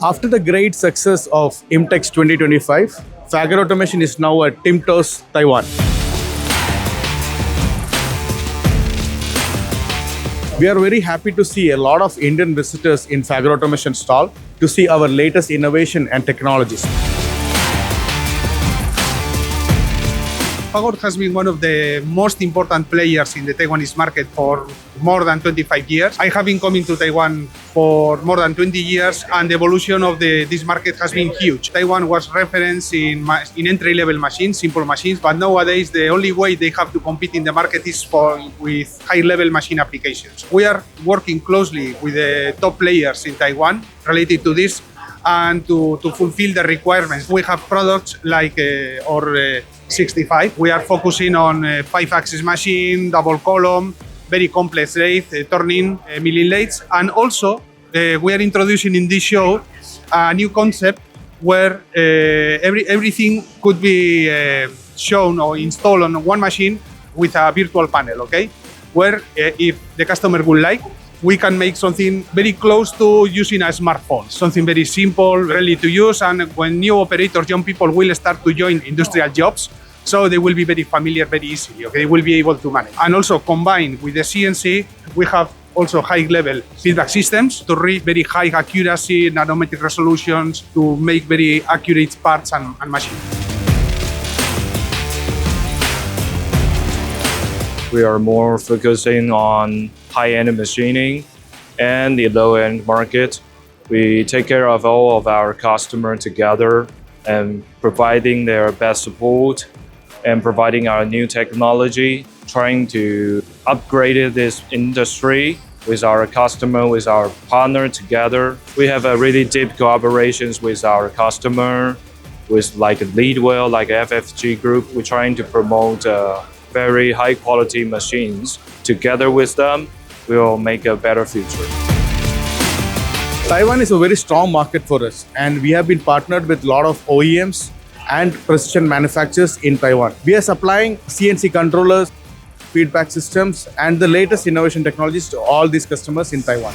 After the great success of IMTEX 2025, Fagor Automation is now at TIMTOS, Taiwan. We are very happy to see a lot of Indian visitors in Fagor Automation stall to see our latest innovation and technologies. Fagor has been one of the most important players in the Taiwanese market for more than 25 years. I have been coming to Taiwan for more than 20 years, and the evolution of this market has been huge. Taiwan was reference in entry-level machines, simple machines, but nowadays the only way they have to compete in the market is with high-level machine applications. We are working closely with the top players in Taiwan related to this, and to fulfill the requirements. We have products like our 65. We are focusing on 5-axis machine, double column, very complex lathe, turning milling lathes, and also we are introducing in this show a new concept where everything could be shown or installed on one machine with a virtual panel, okay? Where if the customer would like, we can make something very close to using a smartphone, something very simple, ready to use, and when new operators, young people will start to join industrial jobs, so they will be very familiar very easily, okay? They will be able to manage. And also combined with the CNC, we have also high-level feedback systems to reach very high accuracy, nanometric resolutions, to make very accurate parts and machines. We are more focusing on high-end machining and the low-end market. We take care of all of our customers together and providing their best support and providing our new technology, trying to upgrade this industry with our customer, with our partner together. We have a really deep collaborations with our customer, with like Leadwell, like FFG Group. We're trying to promote very high quality machines. Together with them, we'll make a better future. Taiwan is a very strong market for us, and we have been partnered with a lot of OEMs and precision manufacturers in Taiwan. We are supplying CNC controllers, feedback systems, and the latest innovation technologies to all these customers in Taiwan.